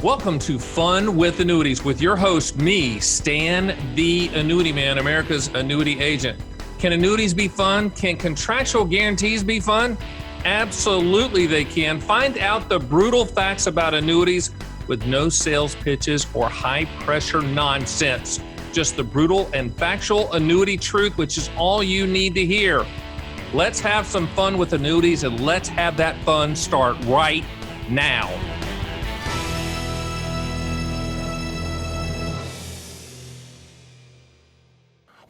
Welcome to Fun with Annuities with your host, me, Stan the Annuity Man, America's annuity agent. Can annuities be fun? Can contractual guarantees be fun? Absolutely they can. Find out the brutal facts about annuities with no sales pitches or high-pressure nonsense. Just the brutal and factual annuity truth, which is all you need to hear. Let's have some fun with annuities, and let's have that fun start right now.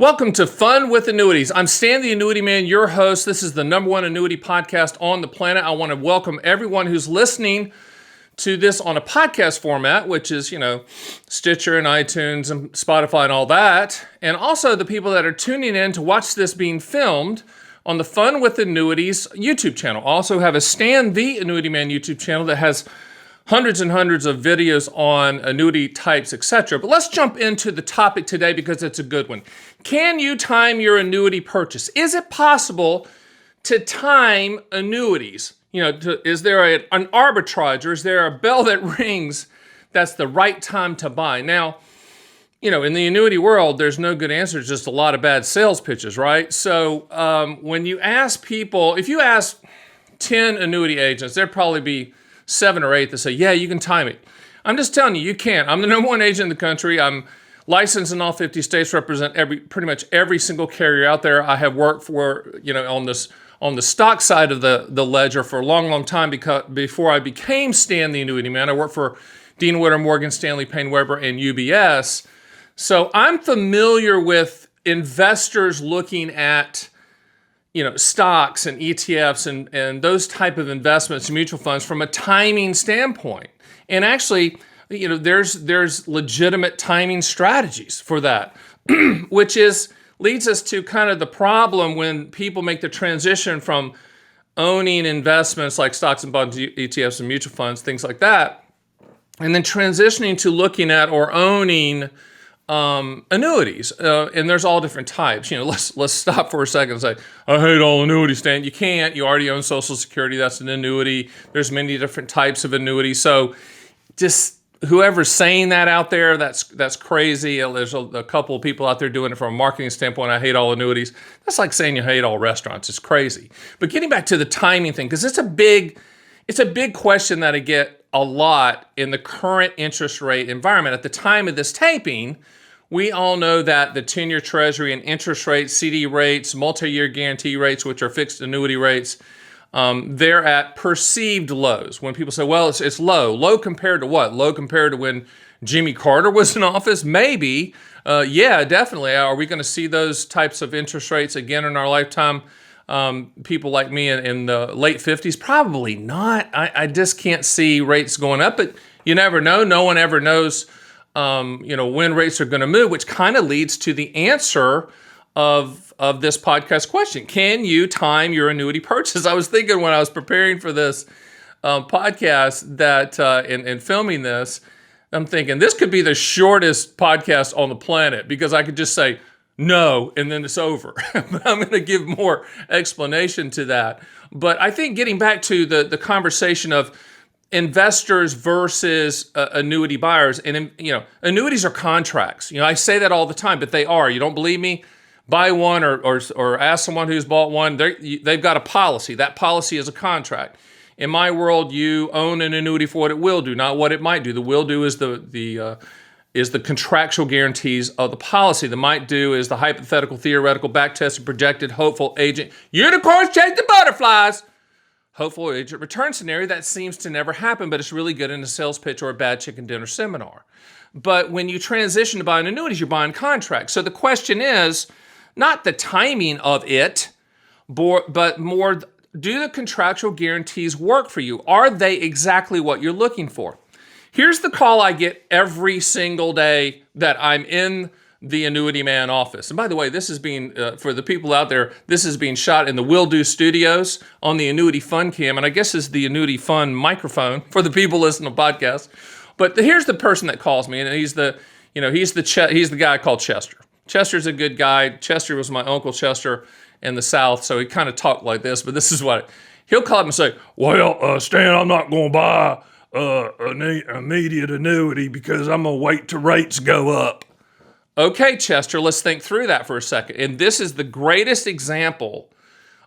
Welcome to Fun with Annuities. I'm Stan the Annuity Man, your host. This is the #1 annuity podcast on the planet. I want to welcome everyone who's listening to this on a podcast format, which is, Stitcher and iTunes and Spotify and all that. And also the people that are tuning in to watch this being filmed on the Fun with Annuities YouTube channel. I also have a Stan the Annuity Man YouTube channel that has hundreds and hundreds of videos on annuity types, etc. But let's jump into the topic today because it's a good one. Can you time your annuity purchase? Is it possible to time annuities? Is there an arbitrage, or is there a bell that rings that's the right time to buy? Now, in the annuity world, there's no good answer, just a lot of bad sales pitches, right? So when you ask people, if you ask 10 annuity agents, there'd probably be 7 or 8 that say, yeah, you can time it. I'm just telling you, you can't. I'm the #1 agent in the country. I'm licensed in all 50 states, represent pretty much every single carrier out there. I have worked for, on the stock side of the ledger for a long, long time before I became Stan the Annuity Man. I worked for Dean Witter, Morgan Stanley, Payne Weber, and UBS. So I'm familiar with investors looking at stocks and ETFs and those type of investments, mutual funds, from a timing standpoint. And actually, there's legitimate timing strategies for that, which leads us to kind of the problem when people make the transition from owning investments like stocks and bonds, ETFs and mutual funds, things like that, and then transitioning to looking at or owning annuities, and there's all different types. Let's stop for a second and say, I hate all annuities, Stan. You can't. You already own Social Security. That's an annuity. There's many different types of annuities. So just whoever's saying that out there, that's crazy. There's a couple of people out there doing it from a marketing standpoint. I hate all annuities. That's like saying you hate all restaurants. It's crazy. But getting back to the timing thing, because it's a big question that I get a lot in the current interest rate environment. At the time of this taping, we all know that the 10-year Treasury and interest rates, CD rates, multi-year guarantee rates, which are fixed annuity rates, they're at perceived lows. When people say, well, it's low. Low compared to what? Low compared to when Jimmy Carter was in office? Maybe. Yeah, definitely. Are we going to see those types of interest rates again in our lifetime? People like me in the late 50s? Probably not. I just can't see rates going up, but you never know. No one ever knows when rates are going to move, which kind of leads to the answer of this podcast question. Can you time your annuity purchase? I was thinking when I was preparing for this podcast that in filming this, I'm thinking this could be the shortest podcast on the planet because I could just say no, and then it's over. But I'm going to give more explanation to that. But I think getting back to the conversation of investors versus annuity buyers, and annuities are contracts. I say that all the time, but they are. You don't believe me? Buy one or ask someone who's bought one. They've got a policy. That policy is a contract. In my world, you own an annuity for what it will do, not what it might do. The will do is the contractual guarantees of the policy. The might do is the hypothetical, theoretical, back-tested, projected, hopeful agent. Unicorns chase the butterflies. Hopeful agent return scenario that seems to never happen, but it's really good in a sales pitch or a bad chicken dinner seminar. But when you transition to buying annuities, you're buying contracts. So the question is not the timing of it, but more, do the contractual guarantees work for you? Are they exactly what you're looking for? Here's the call I get every single day that I'm in the Annuity Man office. And by the way, this is being, for the people out there, this is being shot in the Will Do Studios on the Annuity Fun Cam. And I guess it's the Annuity Fun microphone for the people listening to podcasts. But here's the person that calls me, and he's the guy called Chester. Chester's a good guy. Chester was my Uncle Chester in the South, so he kind of talked like this, but this is what he'll call him and say, well, Stan, I'm not going to buy an immediate annuity because I'm going to wait till rates go up. Okay, Chester, let's think through that for a second. And this is the greatest example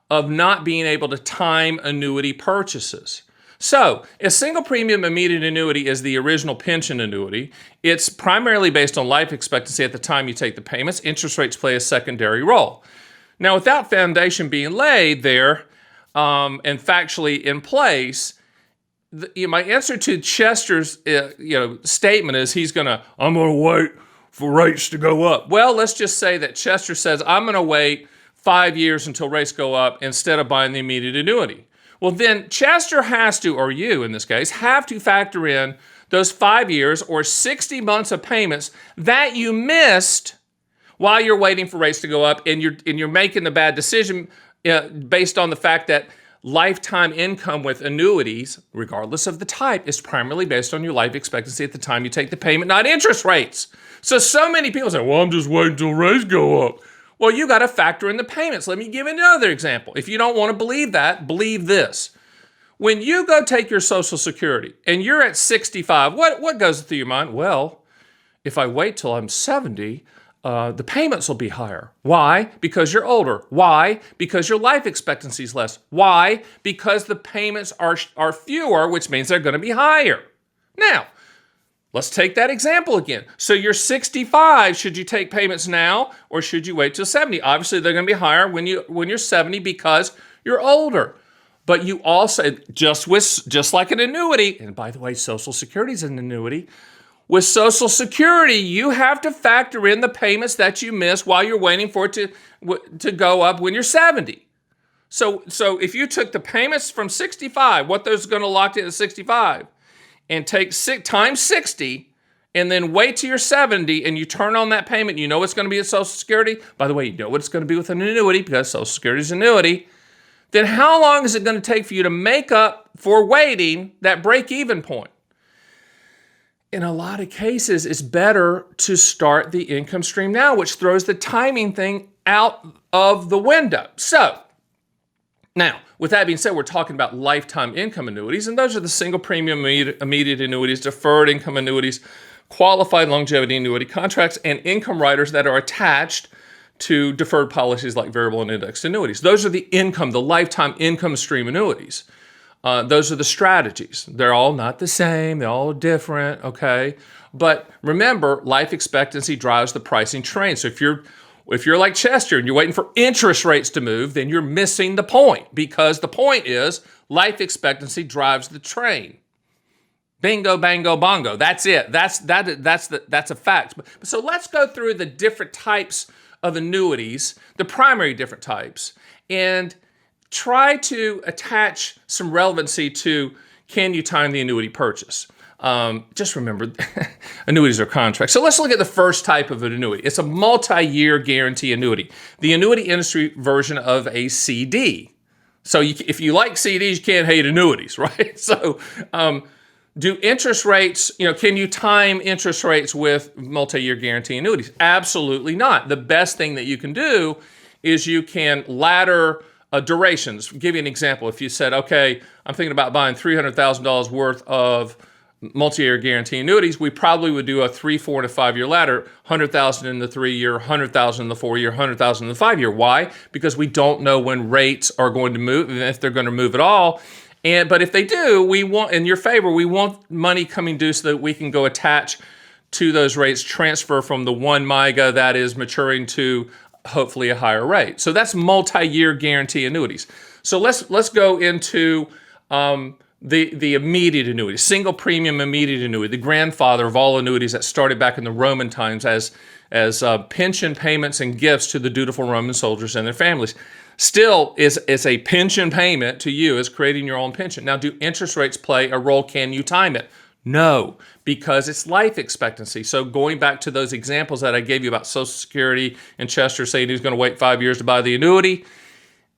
of not being able to time annuity purchases. So, a single premium immediate annuity is the original pension annuity. It's primarily based on life expectancy at the time you take the payments. Interest rates play a secondary role. Now, without foundation being laid there and factually in place, my answer to Chester's statement is I'm going to wait for rates to go up. Well, let's just say that Chester says, I'm going to wait 5 years until rates go up instead of buying the immediate annuity. Well, then Chester has to, or you in this case, have to factor in those 5 years or 60 months of payments that you missed while you're waiting for rates to go up, and you're making the bad decision based on the fact that lifetime income with annuities, regardless of the type, is primarily based on your life expectancy at the time you take the payment, not interest rates. So many people say, well, I'm just waiting until rates go up. Well, you got to factor in the payments. Let me give another example. If you don't want to believe that, believe this. When you go take your Social Security and you're at 65, what goes through your mind? Well, if I wait till I'm 70, the payments will be higher. Why? Because you're older. Why? Because your life expectancy is less. Why? Because the payments are fewer, which means they're going to be higher. Now, let's take that example again. So you're 65. Should you take payments now or should you wait till 70? Obviously, they're going to be higher when you're 70 because you're older. But you also, just like an annuity, and by the way, Social Security is an annuity. With Social Security, you have to factor in the payments that you miss while you're waiting for it to go up when you're 70. So if you took the payments from 65, what those are going to lock in at 65, and take times 60, and then wait till you're 70, and you turn on that payment, you know it's going to be at Social Security. By the way, you know what it's going to be with an annuity because Social Security is an annuity. Then how long is it going to take for you to make up for waiting that break-even point? In a lot of cases, it's better to start the income stream now, which throws the timing thing out of the window. So, now, with that being said, we're talking about lifetime income annuities, and those are the single premium immediate annuities, deferred income annuities, qualified longevity annuity contracts, and income riders that are attached to deferred policies like variable and indexed annuities. Those are the lifetime income stream annuities. Those are the strategies. They're all not the same. They're all different, okay? But remember, life expectancy drives the pricing train. So if you're like Chester and you're waiting for interest rates to move, then you're missing the point, because the point is life expectancy drives the train. Bingo, bango, bongo. That's it. That's a fact. So let's go through the different types of annuities, the primary different types, and try to attach some relevancy to, can you time the annuity purchase? Just remember, annuities are contracts. So let's look at the first type of an annuity. It's a multi-year guarantee annuity, the annuity industry version of a CD. So if you like CDs, you can't hate annuities, right? So do interest rates, can you time interest rates with multi-year guarantee annuities? Absolutely not. The best thing that you can do is you can ladder durations. I'll give you an example. If you said, okay, I'm thinking about buying $300,000 worth of multi-year guarantee annuities, we probably would do a 3, 4, and a 5-year ladder, 100,000 in the 3-year, 100,000 in the 4-year, 100,000 in the 5-year. Why? Because we don't know when rates are going to move, and if they're going to move at all. But if they do, we want, in your favor, we want money coming due so that we can go attach to those rates, transfer from the one MYGA that is maturing to hopefully a higher rate. So that's multi-year guarantee annuities. So let's go into the immediate annuity, single premium immediate annuity, the grandfather of all annuities that started back in the Roman times as pension payments and gifts to the dutiful Roman soldiers and their families. Still is a pension payment to you, as creating your own pension. Now, do interest rates play a role? Can you time it? No, because it's life expectancy. So going back to those examples that I gave you about Social Security and Chester saying he's going to wait 5 years to buy the annuity,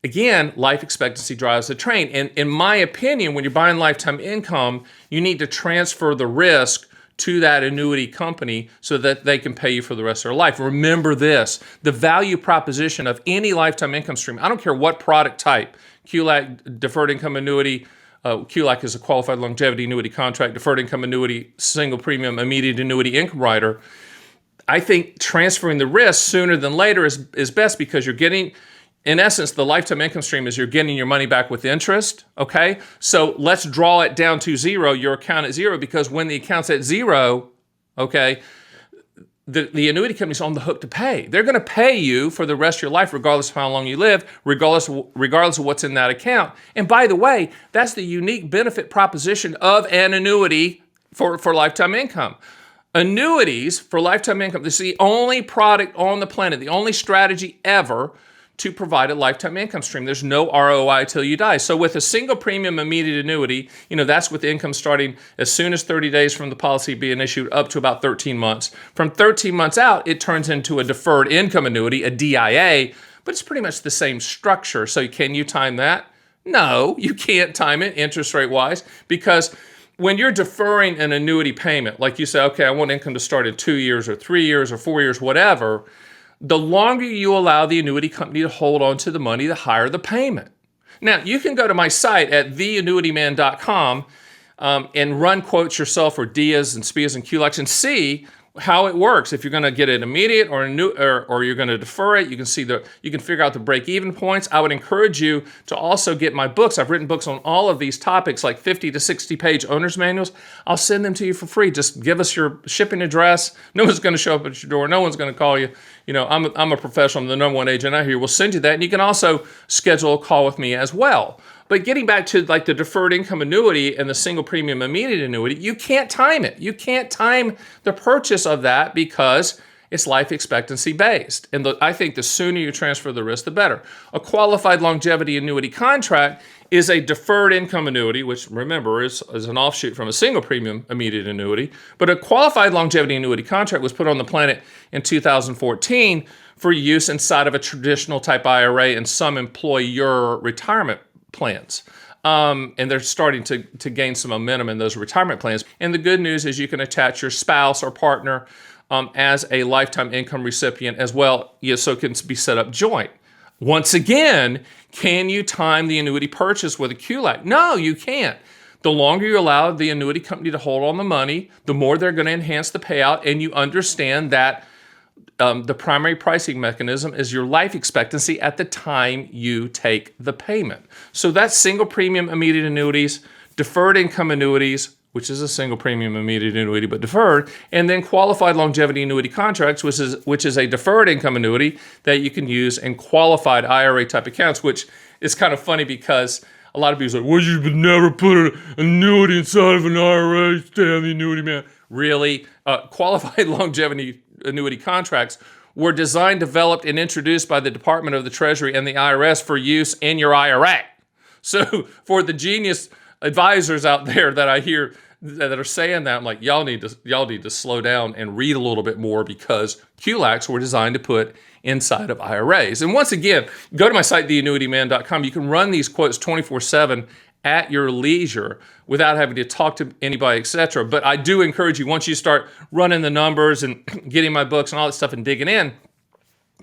again, life expectancy drives the train. And in my opinion, when you're buying lifetime income, you need to transfer the risk to that annuity company so that they can pay you for the rest of their life. Remember this, the value proposition of any lifetime income stream, I don't care what product type, QLAC, deferred income annuity, QLAC is a qualified longevity annuity contract, deferred income annuity, single premium, immediate annuity income rider. I think transferring the risk sooner than later is best, because you're getting, in essence, the lifetime income stream is you're getting your money back with interest, okay? So let's draw it down to zero, your account at zero, because when the account's at zero, okay, the annuity company's on the hook to pay. They're going to pay you for the rest of your life, regardless of how long you live, regardless of what's in that account. And by the way, that's the unique benefit proposition of an annuity for lifetime income. Annuities for lifetime income, this is the only product on the planet, the only strategy ever to provide a lifetime income stream. There's no ROI till you die. So with a single premium immediate annuity, that's with income starting as soon as 30 days from the policy being issued up to about 13 months. From 13 months out, it turns into a deferred income annuity, a DIA, but it's pretty much the same structure. So can you time that? No, you can't time it interest rate wise, because when you're deferring an annuity payment, like you say, okay, I want income to start in 2 years or 3 years or 4 years, whatever, the longer you allow the annuity company to hold on to the money, the higher the payment. Now, you can go to my site at theannuityman.com and run quotes yourself for DIAs and SPIAs and QLACs and see how it works. If you're going to get it immediate or you're going to defer it, you can figure out the break-even points. I would encourage you to also get my books. I've written books on all of these topics, like 50 to 60-page owner's manuals. I'll send them to you for free. Just give us your shipping address. No one's going to show up at your door. No one's going to call you. I'm a professional. I'm the number one agent out here. We'll send you that, and you can also schedule a call with me as well. But getting back to like the deferred income annuity and the single premium immediate annuity, you can't time it. You can't time the purchase of that because it's life expectancy based. And I think the sooner you transfer the risk, the better. A qualified longevity annuity contract is a deferred income annuity, which remember is an offshoot from a single premium immediate annuity. But a qualified longevity annuity contract was put on the planet in 2014 for use inside of a traditional type IRA and some employer retirement plans. And they're starting to gain some momentum in those retirement plans. And the good news is you can attach your spouse or partner as a lifetime income recipient as well, so it can be set up joint. Once again, can you time the annuity purchase with a QLAC? No, you can't. The longer you allow the annuity company to hold on the money, the more they're going to enhance the payout, and you understand that the primary pricing mechanism is your life expectancy at the time you take the payment. So that's single premium immediate annuities, deferred income annuities, which is a single premium immediate annuity but deferred, and then qualified longevity annuity contracts, which is a deferred income annuity that you can use in qualified IRA type accounts, which is kind of funny because a lot of people say, well, you would never put an annuity inside of an IRA, stay on the annuity man. Really, qualified longevity annuity contracts were designed, developed, and introduced by the Department of the Treasury and the IRS for use in your IRA. So for the genius advisors out there that I hear that are saying that, I'm like, y'all need to slow down and read a little bit more, because QLACs were designed to put inside of IRAs. And once again, go to my site, theannuityman.com. You can run these quotes 24/7 at your leisure without having to talk to anybody, etc. But I do encourage you, once you start running the numbers and getting my books and all that stuff and digging in,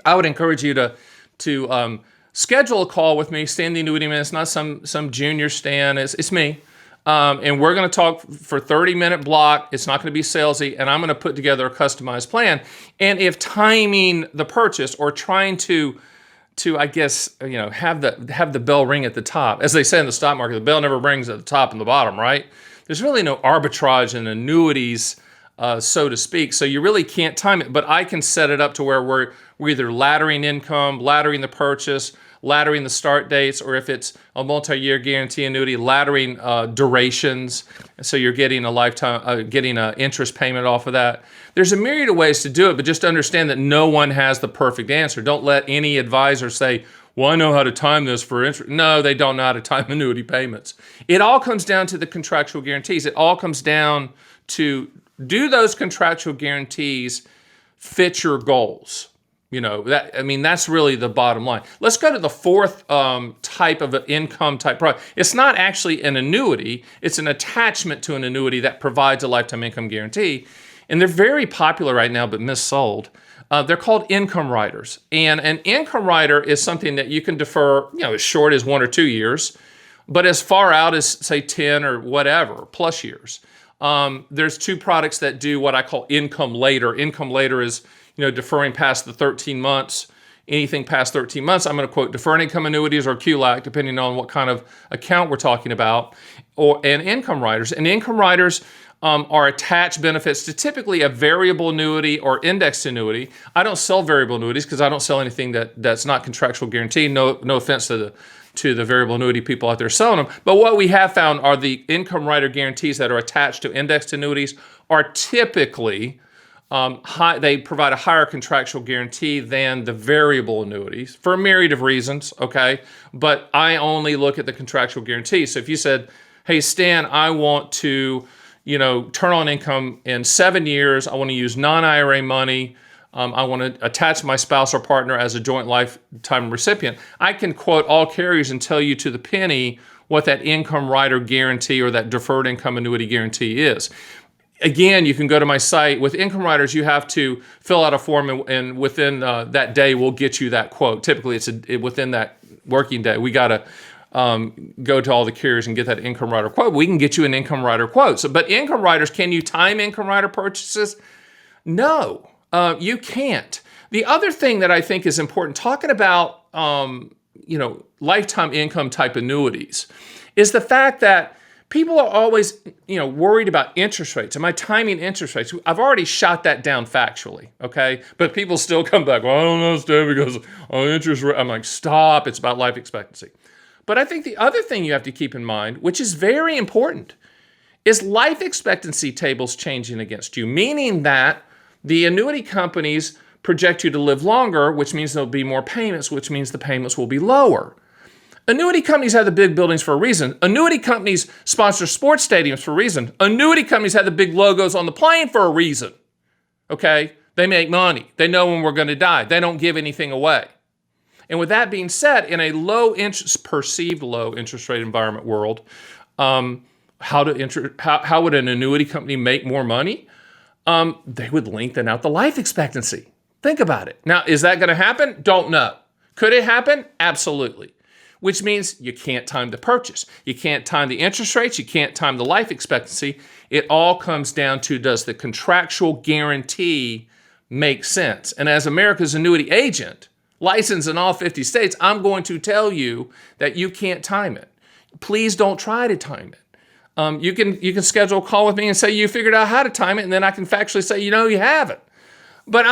I would encourage you to schedule a call with me, Stan the Annuity Man. It's not some junior Stan, it's me. And we're going to talk for 30-minute block. It's not going to be salesy, and I'm going to put together a customized plan. And if timing the purchase or trying to I guess, have the bell ring at the top, as they say in the stock market, the bell never rings at the top and the bottom, right? There's really no arbitrage in annuities, so to speak. So you really can't time it. But I can set it up to where we're either laddering income, laddering the purchase, laddering the start dates, or if it's a multi-year guarantee annuity, laddering durations. So you're getting a lifetime, getting an interest payment off of that. There's a myriad of ways to do it, but just understand that no one has the perfect answer. Don't let any advisor say, well, I know how to time this for interest. No, they don't know how to time annuity payments. It all comes down to the contractual guarantees. It all comes down to, do those contractual guarantees fit your goals? That's really the bottom line. Let's go to the fourth type of an income type product. It's not actually an annuity. It's an attachment to an annuity that provides a lifetime income guarantee. And they're very popular right now, but missold. They're called income riders. And an income rider is something that you can defer, as short as 1 or 2 years. But as far out as, say, 10 or whatever, plus years, there's two products that do what I call income later. Income later is, deferring past the 13 months. Anything past 13 months, I'm going to quote deferred income annuities or QLAC, depending on what kind of account we're talking about, and income riders. And income riders are attached benefits to typically a variable annuity or indexed annuity. I don't sell variable annuities because I don't sell anything that's not contractual guaranteed. No offense to the variable annuity people out there selling them. But what we have found are the income rider guarantees that are attached to indexed annuities are typically they provide a higher contractual guarantee than the variable annuities for a myriad of reasons, okay? But I only look at the contractual guarantee. So if you said, hey, Stan, I want to, turn on income in 7 years, I want to use non-IRA money, I want to attach my spouse or partner as a joint lifetime recipient, I can quote all carriers and tell you to the penny what that income rider guarantee or that deferred income annuity guarantee is. Again, you can go to my site. With income riders, you have to fill out a form, and within that day, we'll get you that quote. Typically, it's within that working day. We got to go to all the carriers and get that income rider quote. We can get you an income rider quote. But income riders, can you time income rider purchases? No, you can't. The other thing that I think is important, talking about lifetime income type annuities, is the fact that people are always, worried about interest rates. Am I timing interest rates? I've already shot that down factually, okay? But people still come back, well, I don't know, Stan, because interest rate. I'm like, stop, it's about life expectancy. But I think the other thing you have to keep in mind, which is very important, is life expectancy tables changing against you, meaning that the annuity companies project you to live longer, which means there'll be more payments, which means the payments will be lower. Annuity companies have the big buildings for a reason. Annuity companies sponsor sports stadiums for a reason. Annuity companies have the big logos on the plane for a reason. Okay? They make money. They know when we're going to die. They don't give anything away. And with that being said, in a perceived low interest rate environment world, how would an annuity company make more money? They would lengthen out the life expectancy. Think about it. Now, is that going to happen? Don't know. Could it happen? Absolutely. Which means you can't time the purchase. You can't time the interest rates. You can't time the life expectancy. It all comes down to, does the contractual guarantee make sense? And as America's annuity agent, licensed in all 50 states, I'm going to tell you that you can't time it. Please don't try to time it. You can schedule a call with me and say you figured out how to time it, and then I can factually say, you haven't. But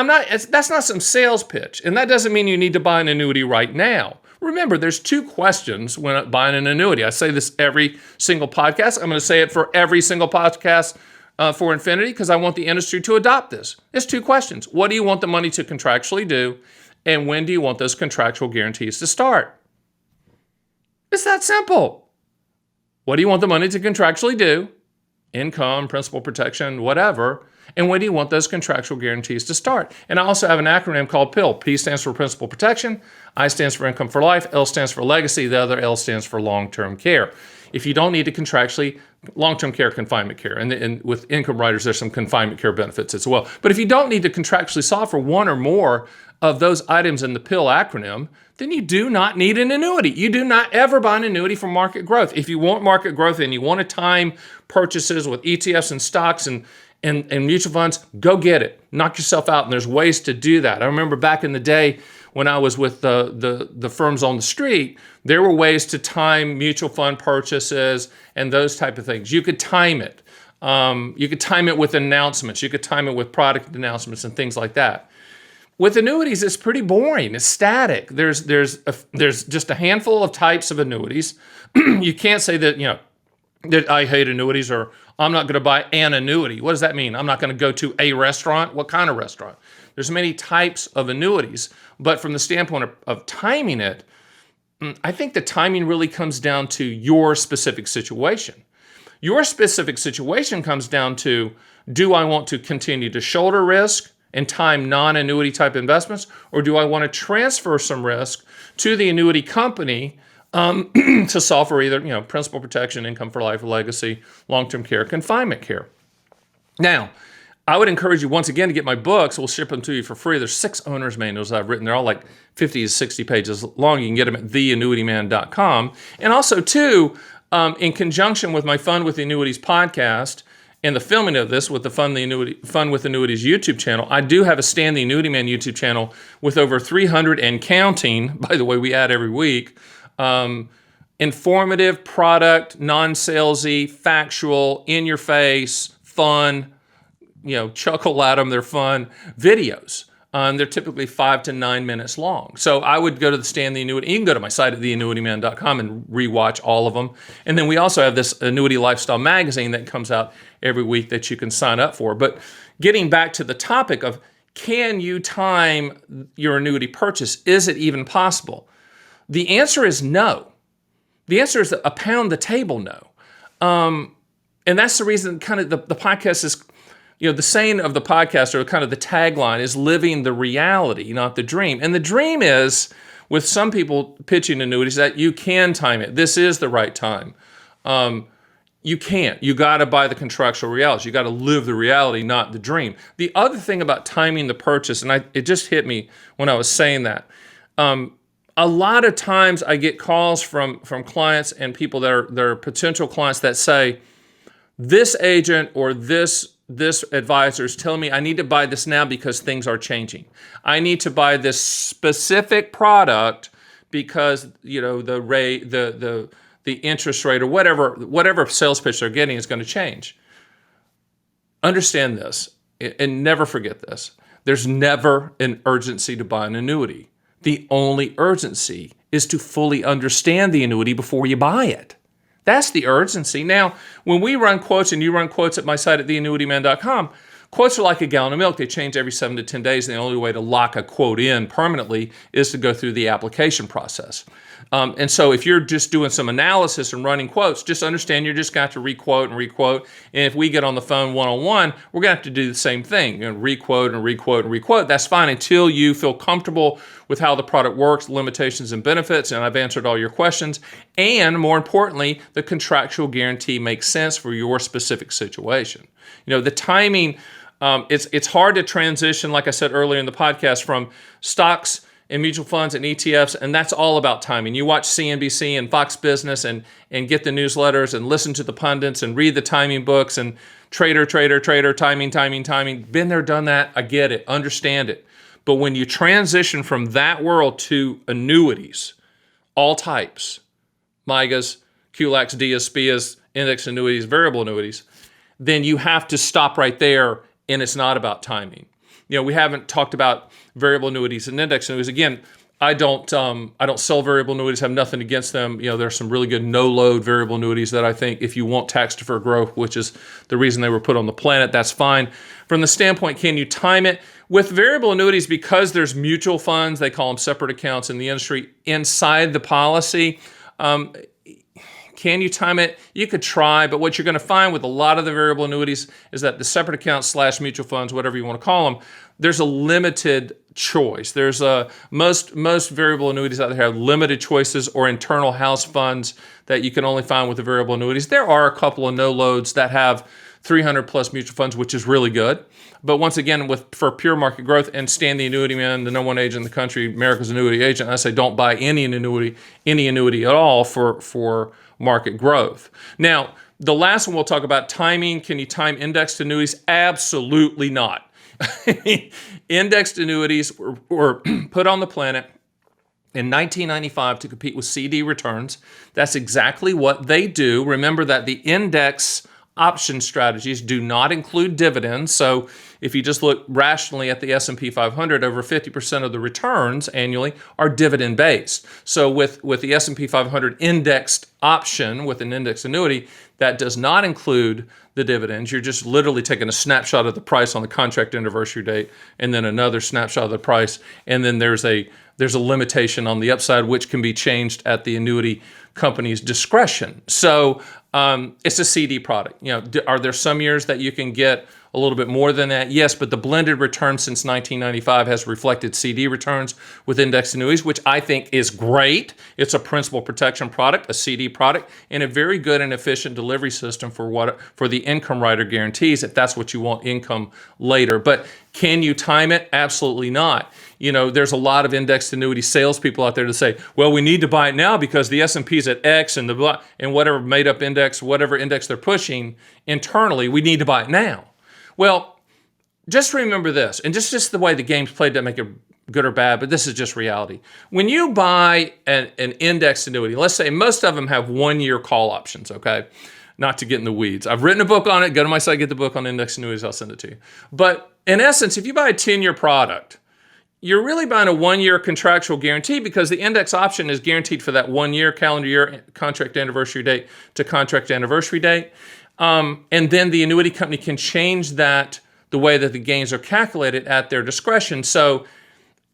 that's not some sales pitch. And that doesn't mean you need to buy an annuity right now. Remember, there's two questions when buying an annuity. I say this every single podcast. I'm going to say it for every single podcast for infinity because I want the industry to adopt this. It's two questions. What do you want the money to contractually do? And when do you want those contractual guarantees to start? It's that simple. What do you want the money to contractually do? Income, principal protection, whatever. And when do you want those contractual guarantees to start? And I also have an acronym called PIL. P stands for principal protection. I stands for income for life. L stands for legacy. The other L stands for long-term care. If you don't need to contractually, long-term care, confinement care. And with income riders, there's some confinement care benefits as well. But if you don't need to contractually solve for one or more of those items in the PIL acronym, then you do not need an annuity. You do not ever buy an annuity for market growth. If you want market growth and you want to time purchases with ETFs and stocks and mutual funds, go get it. Knock yourself out, and there's ways to do that. I remember back in the day when I was with the firms on the street, there were ways to time mutual fund purchases and those type of things. You could time it. You could time it with announcements. You could time it with product announcements and things like that. With annuities, it's pretty boring. It's static. There's just a handful of types of annuities. You can't say that, that I hate annuities or I'm not going to buy an annuity. What does that mean? I'm not going to go to a restaurant? What kind of restaurant? There's many types of annuities, but from the standpoint of timing it, I think the timing really comes down to your specific situation. Your specific situation comes down to, do I want to continue to shoulder risk and time non-annuity type investments, or do I want to transfer some risk to the annuity company to solve for either, principal protection, income for life, legacy, long-term care, confinement care. Now, I would encourage you once again to get my books. We'll ship them to you for free. There's 6 owner's manuals I've written. They're all like 50 to 60 pages long. You can get them at theannuityman.com. And also, too, In conjunction with my Fun with Annuities podcast and the filming of this with the Fun with Annuities YouTube channel, I do have a Stan the Annuity Man YouTube channel with over 300 and counting. By the way, we add every week. Informative, product, non-salesy, factual, in-your-face, fun, chuckle at them, they're fun videos. They're typically 5 to 9 minutes long. So I would go to the Stan the Annuity. You can go to my site at theannuityman.com and rewatch all of them. And then we also have this Annuity Lifestyle magazine that comes out every week that you can sign up for. But getting back to the topic of, can you time your annuity purchase? Is it even possible? The answer is no. The answer is a pound the table no. And that's the reason kind of the podcast is, the saying of the podcast, or kind of the tagline, is living the reality, not the dream. And the dream is, with some people pitching annuities, that you can time it. This is the right time. You can't. You got to buy the contractual realities. You got to live the reality, not the dream. The other thing about timing the purchase, and it just hit me when I was saying that, a lot of times I get calls from clients and people that are potential clients that say, this agent or this advisor is telling me I need to buy this now because things are changing. I need to buy this specific product because the rate, the interest rate, or whatever sales pitch they're getting is going to change. Understand this and never forget this. There's never an urgency to buy an annuity. The only urgency is to fully understand the annuity before you buy it. That's the urgency. Now, when we run quotes, and you run quotes at my site at theannuityman.com, quotes are like a gallon of milk. They change every 7 to 10 days, and the only way to lock a quote in permanently is to go through the application process. And so if you're just doing some analysis and running quotes, just understand you're just got to requote and requote. And if we get on the phone one-on-one, we're going to have to do the same thing, requote and requote and requote. That's fine until you feel comfortable with how the product works, limitations and benefits, and I've answered all your questions. And more importantly, the contractual guarantee makes sense for your specific situation. The timing, it's hard to transition, like I said earlier in the podcast, from stocks and mutual funds and ETFs, and that's all about timing. You watch CNBC and Fox Business and get the newsletters and listen to the pundits and read the timing books and trader, timing. Been there, done that. I get it, understand it. But when you transition from that world to annuities, all types, MYGAs, QLACs, DIAs, SPIAs, index annuities, variable annuities, then you have to stop right there, and it's not about timing. We haven't talked about variable annuities and index annuities. Again, I don't sell variable annuities, have nothing against them. There's some really good no-load variable annuities that I think if you want tax-deferred growth, which is the reason they were put on the planet, that's fine. From the standpoint, can you time it? With variable annuities, because there's mutual funds, they call them separate accounts in the industry, inside the policy, can you time it? You could try, but what you're going to find with a lot of the variable annuities is that the separate accounts / mutual funds, whatever you want to call them, there's a limited choice. There's most variable annuities out there have limited choices or internal house funds that you can only find with the variable annuities. There are a couple of no loads that have 300 plus mutual funds, which is really good. But once again, for pure market growth, and Stan the Annuity Man, the #1 agent in the country, America's annuity agent, I say don't buy any annuity at all for market growth. Now, the last one we'll talk about, timing. Can you time indexed annuities? Absolutely not. Indexed annuities were put on the planet in 1995 to compete with CD returns. That's exactly what they do. Remember that the index option strategies do not include dividends. So if you just look rationally at the S&P 500, over 50% of the returns annually are dividend-based. So with the S&P 500 indexed option with an indexed annuity, that does not include the dividends. You're just literally taking a snapshot of the price on the contract anniversary date and then another snapshot of the price. And then there's a limitation on the upside, which can be changed at the annuity company's discretion. So it's a CD product. Are there some years that you can get a little bit more than that. Yes, but the blended return since 1995 has reflected CD returns with indexed annuities, which I think is great. It's a principal protection product, a CD product, and a very good and efficient delivery system for the income rider guarantees if that's what you want income later. But can you time it? Absolutely not. There's a lot of indexed annuity salespeople out there to say, well, we need to buy it now because the S&P is at X and whatever made up index, whatever index they're pushing internally, we need to buy it now. Well, just remember this, and just the way the game's played doesn't make it good or bad, but this is just reality. When you buy an indexed annuity, let's say most of them have 1-year call options, okay? Not to get in the weeds. I've written a book on it. Go to my site, get the book on indexed annuities. I'll send it to you. But in essence, if you buy a 10-year product, you're really buying a 1-year contractual guarantee because the index option is guaranteed for that 1-year calendar year contract anniversary date to contract anniversary date. And then the annuity company can change that the way that the gains are calculated at their discretion. So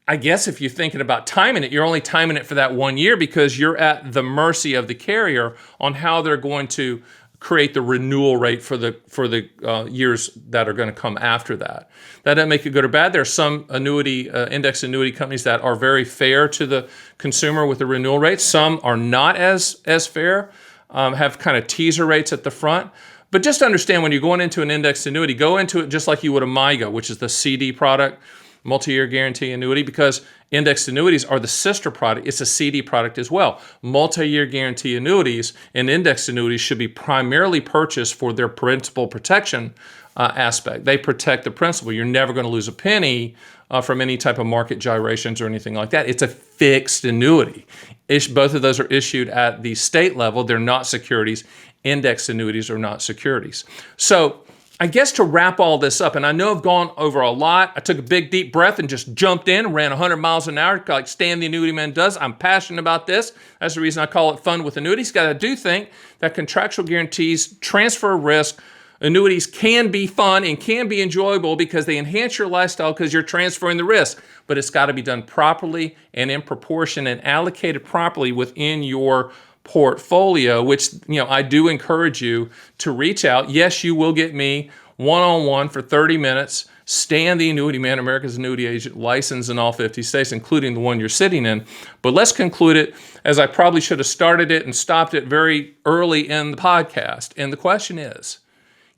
I guess if you're thinking about timing it, you're only timing it for that 1 year because you're at the mercy of the carrier on how they're going to create the renewal rate for the years that are going to come after that. That doesn't make it good or bad. There are some index annuity companies that are very fair to the consumer with the renewal rates. Some are not as fair, have kind of teaser rates at the front. But just understand when you're going into an indexed annuity, go into it just like you would a MYGA, which is the CD product, multi-year guarantee annuity, because indexed annuities are the sister product. It's a CD product as well. Multi-year guarantee annuities and indexed annuities should be primarily purchased for their principal protection aspect. They protect the principal. You're never going to lose a penny from any type of market gyrations or anything like that. It's a fixed annuity. Both of those are issued at the state level. They're not securities. Indexed annuities are not securities. So I guess to wrap all this up, and I know I've gone over a lot. I took a big deep breath and just jumped in, ran 100 miles an hour like Stan the Annuity Man does. I'm passionate about this. That's the reason I call it Fun with Annuities. I do think that contractual guarantees transfer risk. Annuities can be fun and can be enjoyable because they enhance your lifestyle because you're transferring the risk. But it's got to be done properly and in proportion and allocated properly within your portfolio, which I do encourage you to reach out. Yes, you will get me one-on-one for 30 minutes. Stan the Annuity Man, America's annuity agent, licensed in all 50 states, including the one you're sitting in. But let's conclude it as I probably should have started it and stopped it very early in the podcast. And the question is,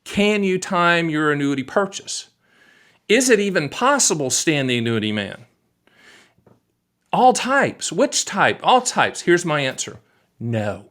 can you time your annuity purchase? Is it even possible, Stan the Annuity Man? All types. Which type? All types. Here's my answer. No,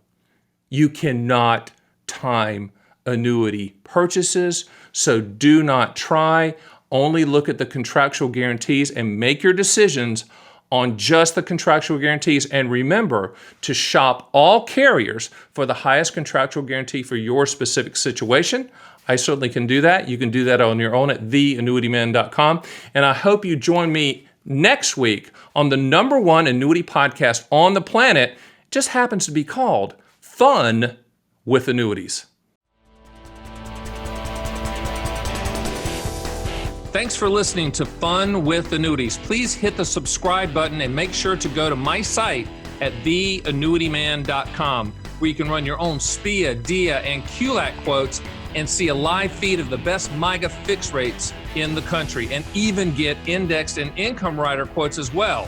you cannot time annuity purchases, so do not try. Only look at the contractual guarantees and make your decisions on just the contractual guarantees. And remember to shop all carriers for the highest contractual guarantee for your specific situation. I certainly can do that. You can do that on your own at theannuityman.com. And I hope you join me next week on the #1 annuity podcast on the planet. Just happens to be called Fun with Annuities. Thanks for listening to Fun with Annuities. Please hit the subscribe button and make sure to go to my site at theannuityman.com, where you can run your own SPIA, DIA, and QLAC quotes and see a live feed of the best MYGA fixed rates in the country, and even get indexed and income rider quotes as well.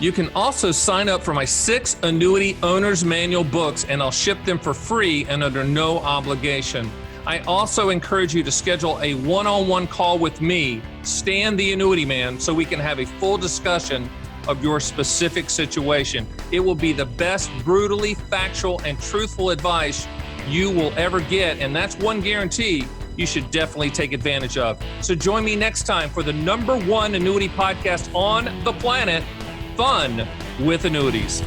You can also sign up for my 6 annuity owner's manual books, and I'll ship them for free and under no obligation. I also encourage you to schedule a one-on-one call with me, Stan the Annuity Man, so we can have a full discussion of your specific situation. It will be the best brutally factual and truthful advice you will ever get, and that's one guarantee you should definitely take advantage of. So join me next time for the #1 annuity podcast on the planet, Fun with Annuities.